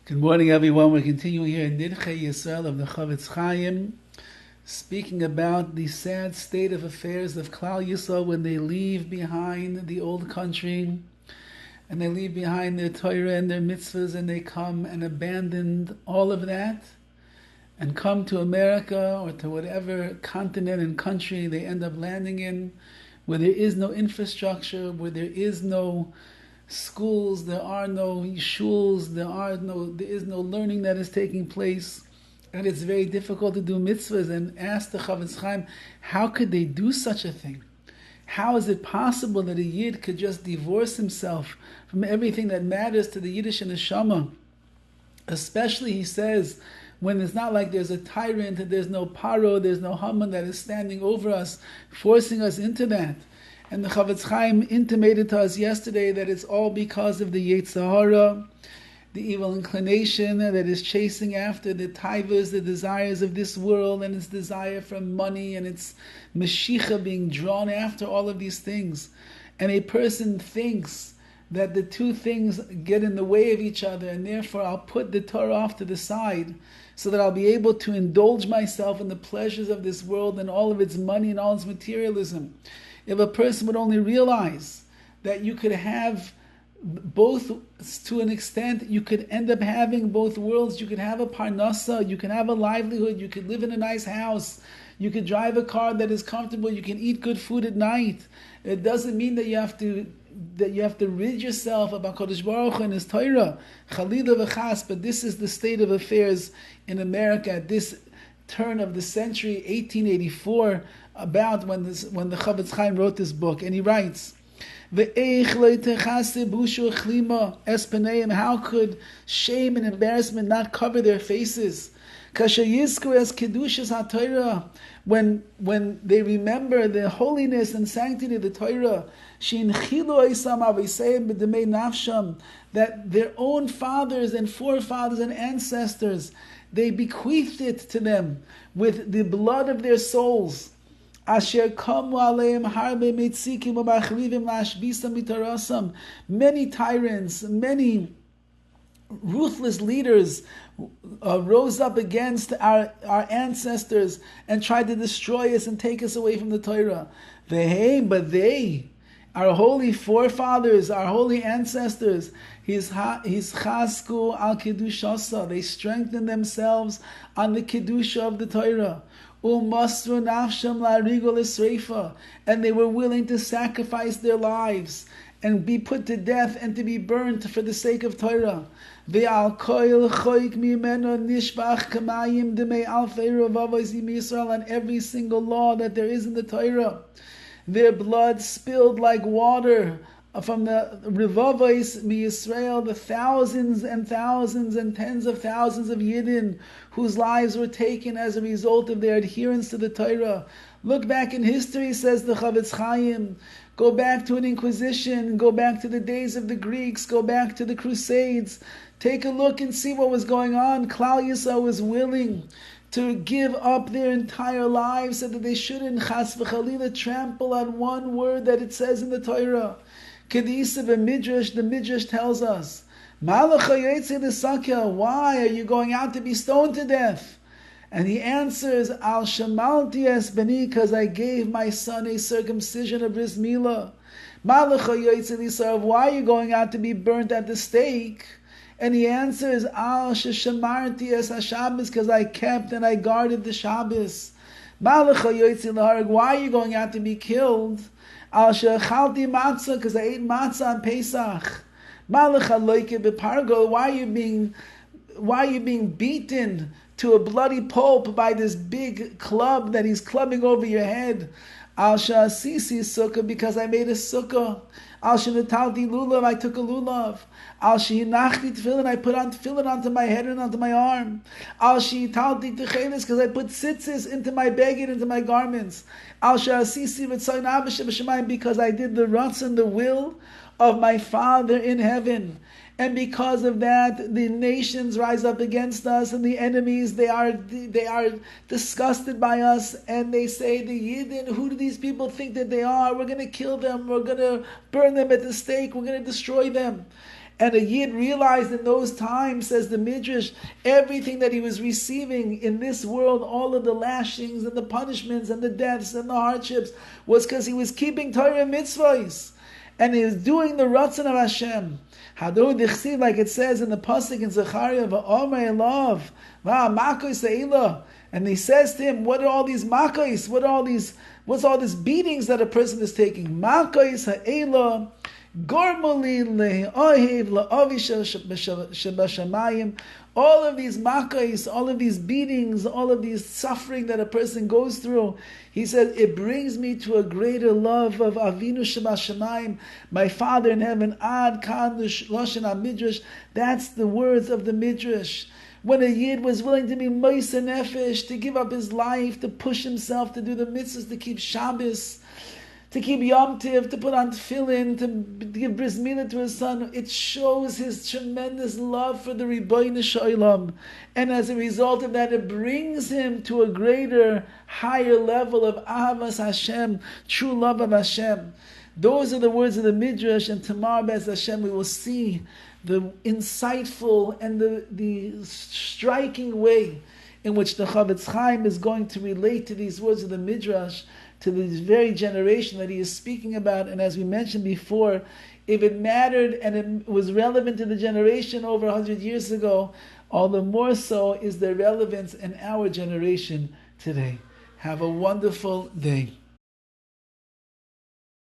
Good morning, everyone. We're continuing here in NIDCHEI YISRAEL of the Horowitz, speaking about the sad state of affairs of Klal Yisrael when they leave behind the old country and they leave behind their Torah and their mitzvahs and they come and abandon all of that and come to America or to whatever continent and country they end up landing in, where there is no infrastructure, where there is no schools, there are no shuls, there is no learning that is taking place, and it's very difficult to do mitzvahs. And ask the Chavetz Chaim, how could they do such a thing? How is it possible that a Yid could just divorce himself from everything that matters to the Yiddish and the Neshama? Especially, he says, when it's not like there's a tyrant and there's no paro, there's no Haman that is standing over us, forcing us into that. And the Chavetz Chaim intimated to us yesterday that it's all because of the Yetzer Hara, the evil inclination that is chasing after the taivas, the desires of this world, and its desire for money, and its meshicha being drawn after all of these things. And a person thinks that the two things get in the way of each other, and therefore I'll put the Torah off to the side so that I'll be able to indulge myself in the pleasures of this world and all of its money and all its materialism. If a person would only realize that you could have both, to an extent, you could end up having both worlds. You could have a parnasa, you could have a livelihood, you could live in a nice house, you could drive a car that is comfortable, you can eat good food at night. It doesn't mean that you have to rid yourself of HaKadosh Baruch Hu and His Torah, Chalila v'chas. But this is the state of affairs in America at this turn of the century, 1884, about when the Chavetz Chaim wrote this book. And he writes, how could shame and embarrassment not cover their faces? When they remember the holiness and sanctity of the Torah, that their own fathers and forefathers and ancestors, they bequeathed it to them with the blood of their souls. Many tyrants, many ruthless leaders rose up against our ancestors and tried to destroy us and take us away from the Torah. But they, our holy forefathers, our holy ancestors, his chasku al kedushasa, they strengthened themselves on the kedusha of the Torah. And they were willing to sacrifice their lives and be put to death and to be burnt for the sake of Torah. And every single law that there is in the Torah, their blood spilled like water from the Revavos YISRAEL, the thousands and thousands and tens of thousands of Yidden whose lives were taken as a result of their adherence to the Torah. Look back in history, says the Chavetz Chaim. Go back to an Inquisition, go back to the days of the Greeks, go back to the Crusades. Take a look and see what was going on. Klal Yisrael was willing to give up their entire lives so that they shouldn't chas v'chalila trample on one word that it says in the Torah. Kedisa v'midrash, the midrash tells us, why are you going out to be stoned to death? And he answers, Al shamalti es beni, because I gave my son a circumcision of bris milah. Why are you going out to be burnt at the stake? And he answers, Al sheshamarti es haShabbos, because I kept and I guarded the Shabbos. Why are you going out to be killed? Al shechalti matzah, because I ate matzah on Pesach. Why are you being beaten to a bloody pulp by this big club that he's clubbing over your head? Al sha'asisi sukkah, because I made a sukkah. Al shenatalti lulav, I took a lulav. Al shehinachti tefillin, I put on tefillin onto my head and onto my arm. Al shehitalti techelis, because I put tzitzis into my beged, into my garments. Al sha'asisi v'tzayin avashem b'shamayim, because I did the ratzon, the will of my Father in heaven. And because of that, the nations rise up against us, and the enemies, they are disgusted by us, and they say, the Yidden, who do these people think that they are? We're going to kill them, we're going to burn them at the stake, we're going to destroy them. And a Yid realized in those times, says the Midrash, everything that he was receiving in this world, all of the lashings and the punishments and the deaths and the hardships, was because he was keeping Torah and mitzvahs. And he was doing the Ratzon of Hashem. Hadou dichsiv, like it says in the Pasuk in Zechariah, V'omer elav, v'makos ha'elah. And he says to him, what are all these makos? What's all these beatings that a person is taking? Makos ha'elah, gormoli le'ohev la'avi shebashamayim. All of these makos, all of these beatings, all of these suffering that a person goes through, he said, it brings me to a greater love of Avinu Shebashamayim, my Father in heaven. Ad kan loshen midrash. That's the words of the midrash. When a Yid was willing to be moiser nefesh, to give up his life, to push himself, to do the mitzvahs, to keep Shabbos, to keep Yom Tiv, to put on tefillin, to give bris milah to his son, it shows his tremendous love for the Ribono Shel Olam. And as a result of that, it brings him to a greater, higher level of Ahavas Hashem, true love of Hashem. Those are the words of the Midrash, and tomorrow, Be'ez Hashem, we will see the insightful and the striking way in which the Chavetz Chaim is going to relate to these words of the Midrash, to this very generation that he is speaking about. And as we mentioned before, if it mattered and it was relevant to the generation over 100 years ago, all the more so is the relevance in our generation today. Have a wonderful day.